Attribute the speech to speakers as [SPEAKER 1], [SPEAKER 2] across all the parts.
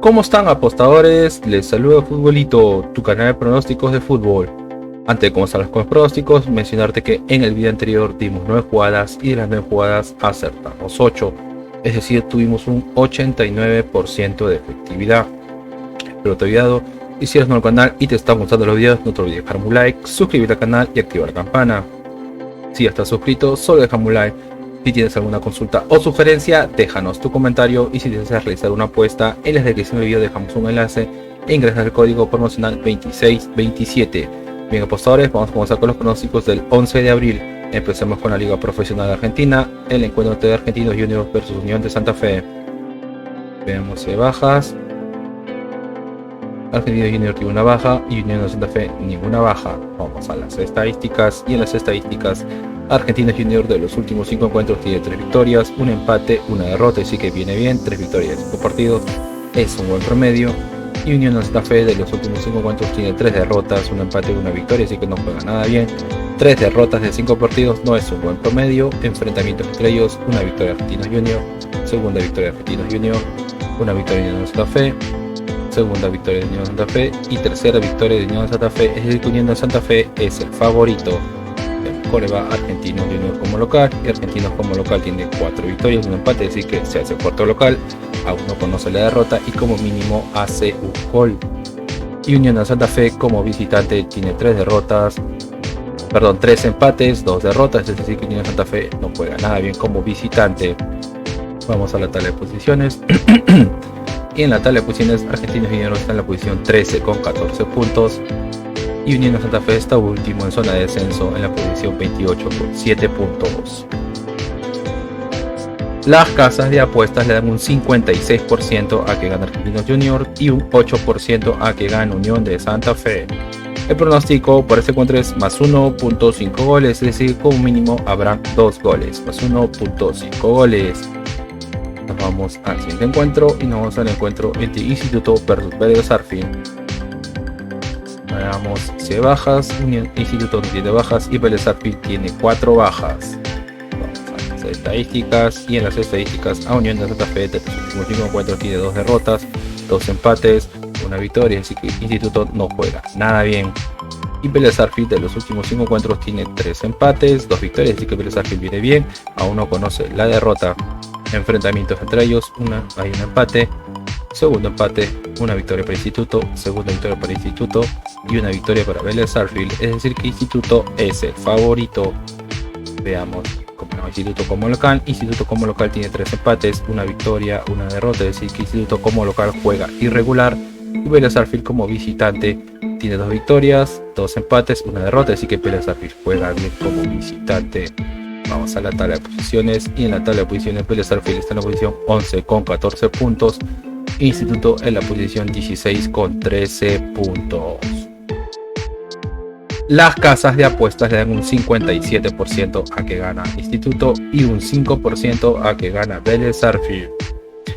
[SPEAKER 1] ¿Cómo están, apostadores? Les saluda Futbolito, tu canal de pronósticos de fútbol. Antes de comenzar con los pronósticos, mencionarte que en el video anterior dimos 9 jugadas y de las 9 jugadas acertamos 8. Es decir, tuvimos un 89% de efectividad. Espero te haya ayudado. Y si eres nuevo al canal y te están gustando los videos, no te olvides dejar un like, suscribirte al canal y activar la campana. Si ya estás suscrito, solo déjame un like. Si tienes alguna consulta o sugerencia, déjanos tu comentario, y si deseas realizar una apuesta, en la descripción del video dejamos un enlace e ingresas el código promocional 2627. Bien, apostadores, vamos a comenzar con los pronósticos del 11 de abril. Empecemos con la Liga Profesional de Argentina, el encuentro entre Argentinos Juniors versus Unión de Santa Fe. Veamos si hay bajas. Argentinos Juniors tiene una baja y Unión de Santa Fe ninguna baja. Vamos a las estadísticas, y en las estadísticas Argentinos Juniors de los últimos 5 encuentros tiene 3 victorias, un empate, una derrota, así que viene bien. 3 victorias de 5 partidos es un buen promedio. Y Unión de Santa Fe de los últimos 5 encuentros tiene 3 derrotas, un empate y una victoria, así que no juega nada bien. 3 derrotas de 5 partidos no es un buen promedio. Enfrentamientos entre ellos: una victoria de Argentinos Juniors, segunda victoria de Argentinos Juniors, una victoria de Unión de Santa Fe, segunda victoria de Unión de Santa Fe y tercera victoria de Unión de Santa Fe. Es decir, que Unión de Santa Fe es el favorito. Mejor va Argentinos Juniors como local, y Argentinos como local tiene 4 victorias, un empate, así que se hace cuarto local. Aún no conoce la derrota y como mínimo hace un gol. Y Unión de Santa Fe como visitante tiene 3 empates, 2 derrotas, es decir que Unión de Santa Fe no juega nada bien como visitante. Vamos a la tabla de posiciones. Y en la tabla de posiciones, Argentinos Juniors está en la posición 13 con 14 puntos. Y Unión de Santa Fe está último en zona de descenso en la posición 28 con 7 puntos. Las casas de apuestas le dan un 56% a que gane Argentinos Juniors y un 8% a que gane Unión de Santa Fe. El pronóstico para este encuentro es más 1.5 goles, es decir, como mínimo habrán 2 goles, más 1.5 goles. Nos vamos al siguiente encuentro y nos vamos al encuentro entre Instituto versus Vélez Sarsfield. Veamos si hay bajas. Instituto no tiene bajas y Vélez Sarsfield tiene 4 bajas. Vamos a las estadísticas, y en las estadísticas a Unión de Santa Fe de los últimos 5 encuentros tiene 2 derrotas, 2 empates, una victoria, así que Instituto no juega nada bien. Y Vélez Sarsfield de los últimos 5 encuentros tiene 3 empates, 2 victorias, así que Vélez Sarsfield viene bien, aún no conoce la derrota. Enfrentamientos entre ellos: hay un empate, segundo empate, una victoria para Instituto, segunda victoria para Instituto y una victoria para Vélez Sarsfield, es decir que Instituto es el favorito. Veamos Instituto como local. Instituto como local tiene 3 empates, una victoria, una derrota, es decir que Instituto como local juega irregular. Y Vélez Sarsfield como visitante tiene 2 victorias, 2 empates, una derrota, es decir que Vélez Sarsfield juega bien como visitante. Vamos a la tabla de posiciones, y en la tabla de posiciones Vélez Sarsfield está en la posición 11 con 14 puntos. Instituto en la posición 16 con 13 puntos. Las casas de apuestas le dan un 57% a que gana Instituto y un 5% a que gana Vélez Sarsfield.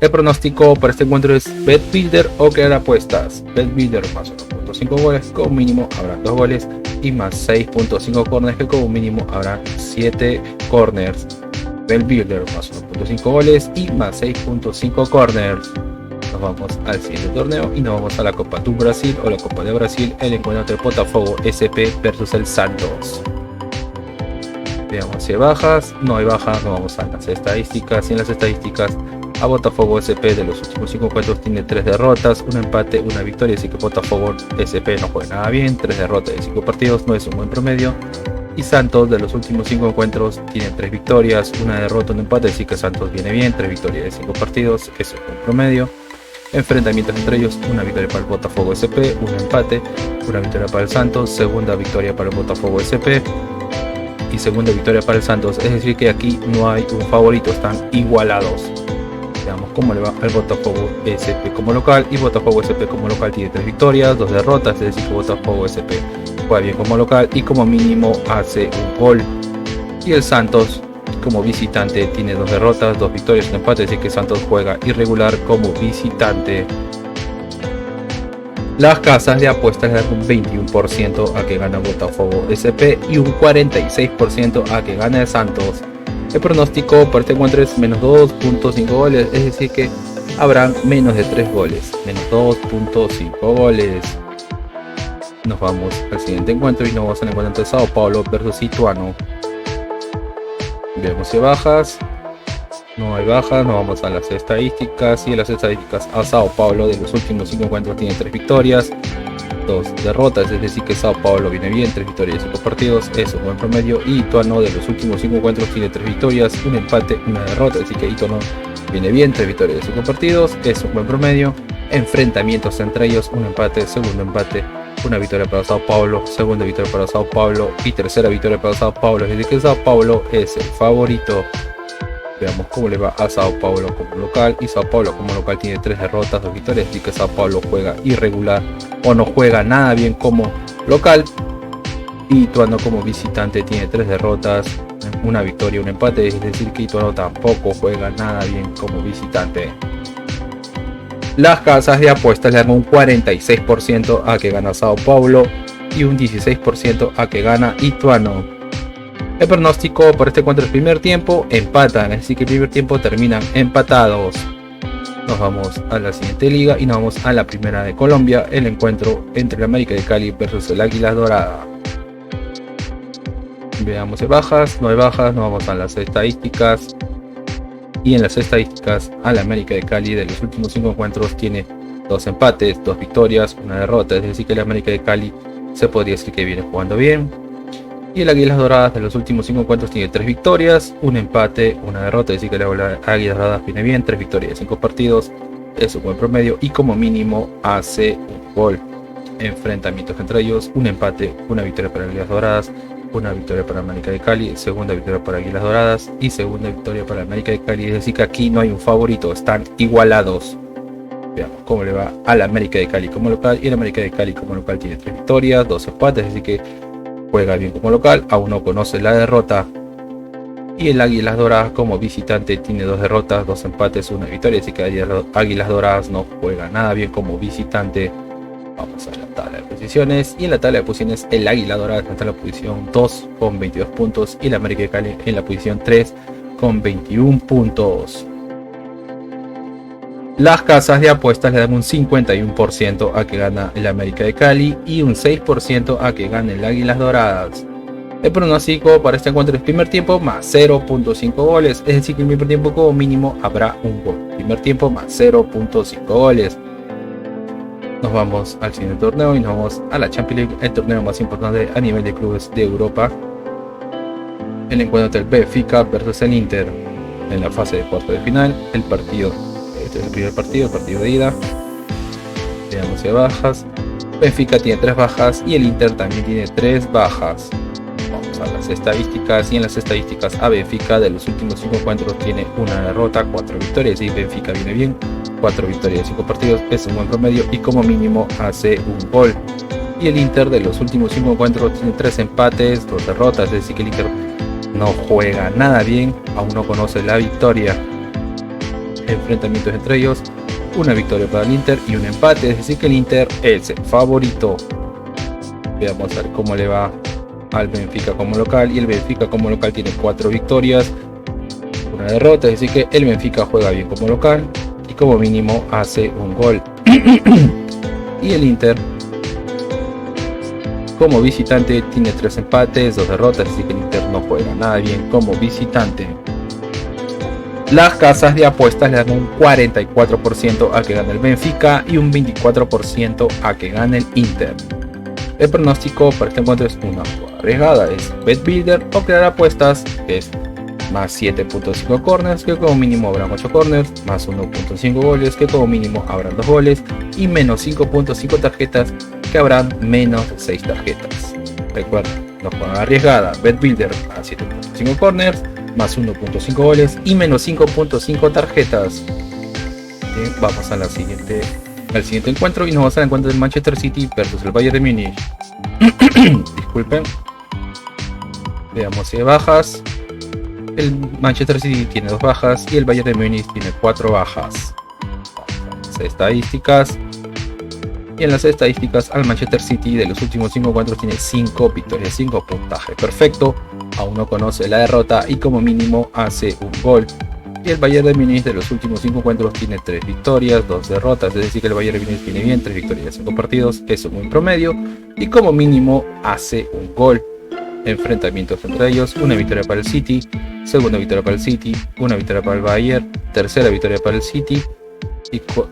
[SPEAKER 1] El pronóstico para este encuentro es BetBuilder o crear apuestas. BetBuilder más 1.5 goles, como mínimo habrá 2 goles, y más 6.5 corners, que como mínimo habrá 7 corners. BetBuilder más 1.5 goles y más 6.5 corners. Nos vamos al siguiente torneo y nos vamos a la Copa do Brasil o la Copa de Brasil, el encuentro entre Botafogo SP versus el Santos. Veamos si hay bajas. No hay bajas. Nos vamos a las estadísticas, y en las estadísticas a Botafogo SP de los últimos 5 encuentros tiene 3 derrotas, un empate, una victoria, así que Botafogo SP no juega nada bien. 3 derrotas de 5 partidos no es un buen promedio. Y Santos de los últimos 5 encuentros tiene 3 victorias, una derrota, un empate, así que Santos viene bien. 3 victorias de 5 partidos es un buen promedio. Enfrentamientos entre ellos: una victoria para el Botafogo SP, un empate, una victoria para el Santos, segunda victoria para el Botafogo SP y segunda victoria para el Santos, es decir que aquí no hay un favorito, están igualados. Veamos cómo le va al Botafogo SP como local, y Botafogo SP como local tiene 3 victorias, 2 derrotas, es decir que Botafogo SP juega bien como local y como mínimo hace un gol. Y el Santos como visitante tiene 2 derrotas, 2 victorias, un empate, así que Santos juega irregular como visitante. Las casas de apuestas le dan un 21% a que gana Botafogo SP y un 46% a que gana el Santos. El pronóstico para este encuentro es menos 2.5 goles, es decir que habrán menos de 3 goles, menos 2.5 goles. Nos vamos al siguiente encuentro y nos vamos al encuentro entre Sao Paulo versus Ituano. Veamos si hay bajas. No hay bajas, nos vamos a las estadísticas. Y en las estadísticas, a Sao Paulo de los últimos 5 encuentros tiene 3 victorias, 2 derrotas, es decir que Sao Paulo viene bien, 3 victorias y 5 partidos, es un buen promedio. Y Ituano de los últimos 5 encuentros tiene 3 victorias, un empate, una derrota, es decir que Ituano viene bien, 3 victorias y 5 partidos, es un buen promedio. Enfrentamientos entre ellos, un empate, segundo empate, una victoria para Sao Paulo, segunda victoria para Sao Paulo y tercera victoria para Sao Paulo, es decir que Sao Paulo es el favorito. Veamos cómo le va a Sao Paulo como local. Y Sao Paulo como local tiene 3 derrotas, 2 victorias, así que Sao Paulo juega irregular o no juega nada bien como local. Y Ituano como visitante tiene 3 derrotas, una victoria, un empate, es decir que Ituano tampoco juega nada bien como visitante. Las casas de apuestas le dan un 46% a que gana Sao Paulo y un 16% a que gana Ituano. El pronóstico por este encuentro del primer tiempo empatan, así que el primer tiempo terminan empatados. Nos vamos a la siguiente liga y nos vamos a la primera de Colombia, el encuentro entre el América de Cali versus el Águilas Doradas. Veamos si hay bajas, no hay bajas, nos vamos a las estadísticas. Y en las estadísticas, al América de Cali de los últimos 5 encuentros tiene 2 empates, 2 victorias, una derrota, es decir que el América de Cali se podría decir que viene jugando bien. Y el Águilas Doradas de los últimos 5 encuentros tiene 3 victorias, un empate, una derrota, es decir que el Águilas Doradas viene bien, 3 victorias, 5 partidos, es un buen promedio y como mínimo hace un gol. Enfrentamientos entre ellos, un empate, una victoria para Águilas Doradas, una victoria para América de Cali, segunda victoria para Águilas Doradas y segunda victoria para América de Cali, es decir que aquí no hay un favorito, están igualados. Veamos cómo le va al América de Cali como local, y el América de Cali como local tiene 3 victorias, 2 empates, es decir que juega bien como local, aún no conoce la derrota. Y el Águilas Doradas como visitante tiene 2 derrotas, 2 empates, una victoria, así que Águilas Doradas no juega nada bien como visitante. Vamos a la tabla de posiciones, y en la tabla de posiciones el Águila Dorada está en la posición 2 con 22 puntos y el América de Cali en la posición 3 con 21 puntos. Las casas de apuestas le dan un 51% a que gana el América de Cali y un 6% a que gane el Águilas Doradas. El pronóstico para este encuentro es primer tiempo más 0.5 goles, es decir que en el primer tiempo como mínimo habrá un gol. Primer tiempo más 0.5 goles. Nos vamos al siguiente torneo y nos vamos a la Champions League, el torneo más importante a nivel de clubes de Europa. El encuentro entre el Benfica versus el Inter en la fase de cuartos de final. El partido, este es el primer partido, el partido de ida. Veamos si hay bajas. Benfica tiene 3 bajas y el Inter también tiene 3 bajas. Vamos a las estadísticas, y en las estadísticas a Benfica de los últimos 5 encuentros tiene una derrota, 4 victorias, y Benfica viene bien, 4 victorias, 5 partidos, es un buen promedio y como mínimo hace un gol. Y el Inter de los últimos 5 encuentros tiene 3 empates, 2 derrotas, es decir que el Inter no juega nada bien, aún no conoce la victoria. Enfrentamientos entre ellos, una victoria para el Inter y un empate, es decir que el Inter es el favorito. Veamos a ver cómo le va al Benfica como local, y el Benfica como local tiene 4 victorias, una derrota, es decir que el Benfica juega bien como local y como mínimo hace un gol. Y el Inter como visitante tiene 3 empates, 2 derrotas, así que el Inter no juega nada bien como visitante. Las casas de apuestas le dan un 44% a que gane el Benfica y un 24% a que gane el Inter. El pronóstico para este encuentro es una jugada arriesgada, es Bet Builder o crear apuestas, que es más 7.5 corners, que como mínimo habrán 8 corners, más 1.5 goles, que como mínimo habrán 2 goles, y menos 5.5 tarjetas, que habrán menos 6 tarjetas. Recuerda, la jugada arriesgada, Bet Builder, más 7.5 corners, más 1.5 goles y menos 5.5 tarjetas. Bien, vamos a al siguiente encuentro y nos vamos al encuentro del Manchester City versus el Bayern de Múnich. Disculpen. Veamos si hay bajas. El Manchester City tiene 2 bajas y el Bayern de Múnich tiene 4 bajas. Vamos a las estadísticas. Y en las estadísticas al Manchester City de los últimos 5 encuentros tiene 5 victorias, 5 puntaje perfecto. Aún no conoce la derrota y como mínimo hace un gol. Y el Bayern de Múnich de los últimos 5 encuentros tiene 3 victorias, 2 derrotas, es decir que el Bayern de Múnich viene bien, 3 victorias de 5 partidos, es un buen promedio y como mínimo hace un gol. Enfrentamientos entre ellos, una victoria para el City, segunda victoria para el City, una victoria para el Bayern, tercera victoria para el City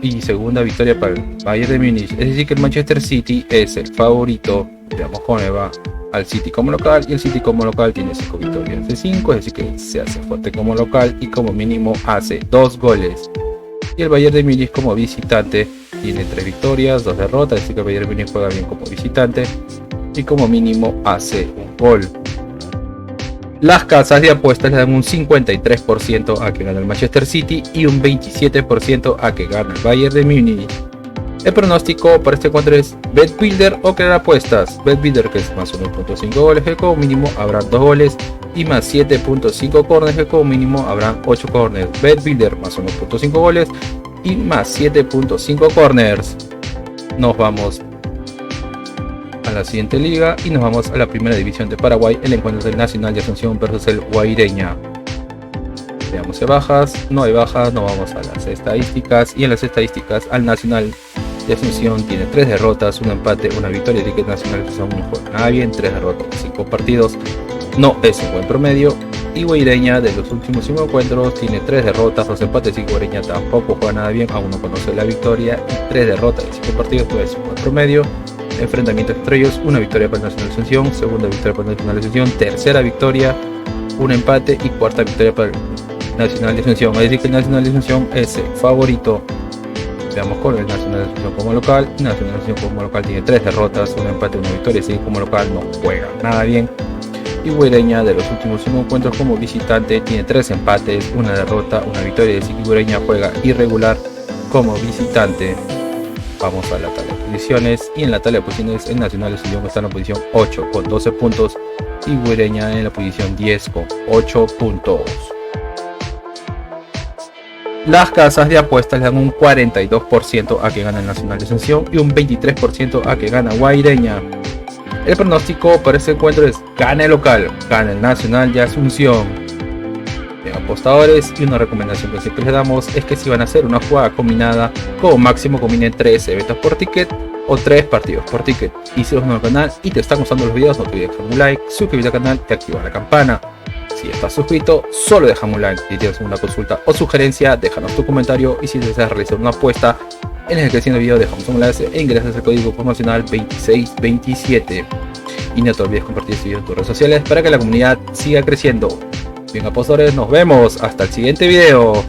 [SPEAKER 1] y segunda victoria para el Bayern de Múnich. Es decir que el Manchester City es el favorito. Veamos cómo le va al City como local, y el City como local tiene 5 victorias de 5, es decir que se hace fuerte como local y como mínimo hace 2 goles. Y el Bayern de Múnich como visitante tiene 3 victorias, 2 derrotas, es decir que el Bayern de Múnich juega bien como visitante y como mínimo hace un gol. Las casas de apuestas le dan un 53% a que gana el Manchester City y un 27% a que gana el Bayern de Múnich. El pronóstico para este encuentro es BetBuilder o crear apuestas. BetBuilder, que es más 1.5 goles, que como mínimo habrán 2 goles, y más 7.5 corners, que como mínimo habrán 8 corners. BetBuilder más 1.5 goles y más 7.5 corners. Nos vamos a la siguiente liga y nos vamos a la primera división de Paraguay, el encuentro del Nacional de Asunción versus el Guaireña. Veamos si hay bajas, no hay bajas, nos vamos a las estadísticas, y en las estadísticas al Nacional de Asunción tiene 3 derrotas, un empate, una victoria, de que el Nacional de Asunción no juega nada bien, 3 derrotas, 5 partidos, no es un buen promedio. Y Guaireña de los últimos 5 encuentros tiene 3 derrotas, 2 empates, y Guaireña tampoco juega nada bien, aún no conoce la victoria, y 3 derrotas de 5 partidos, no es un buen promedio. Enfrentamientos entre ellos, una victoria para el Nacional de Asunción, segunda victoria para el Nacional de Asunción, tercera victoria, un empate y cuarta victoria para el Nacional de Asunción. Es decir que el Nacional de Asunción es el favorito. Veamos con el Nacional de Asunción como local. El Nacional de Asunción como local tiene 3 derrotas, un empate, una victoria, así como local no juega nada bien. Y Guaireña de los últimos 5 encuentros como visitante tiene 3 empates, una derrota, una victoria, así que Guaireña juega irregular como visitante. Vamos a la tabla de posiciones, y en la tabla de posiciones el Nacional de Asunción está en la posición 8 con 12 puntos y Guaireña en la posición 10 con 8 puntos. Las casas de apuestas le dan un 42% a que gana el Nacional de Asunción y un 23% a que gana Guaireña. El pronóstico para este encuentro es gana el local, gana el Nacional de Asunción. Apostadores, y una recomendación que siempre les damos es que si van a hacer una jugada combinada, como máximo combinen 3 eventos por ticket o 3 partidos por ticket. Y si eres nuevo al canal y te están gustando los videos, no te olvides dejar un like, suscribirte al canal y activar la campana. Si estás suscrito, solo déjame un like. Si tienes alguna consulta o sugerencia, déjanos tu comentario, y si deseas realizar una apuesta, en la descripción del video dejamos un enlace e ingresas el código promocional 2627. Y no te olvides compartir este video en tus redes sociales para que la comunidad siga creciendo. Bien, apostadores, nos vemos hasta el siguiente video.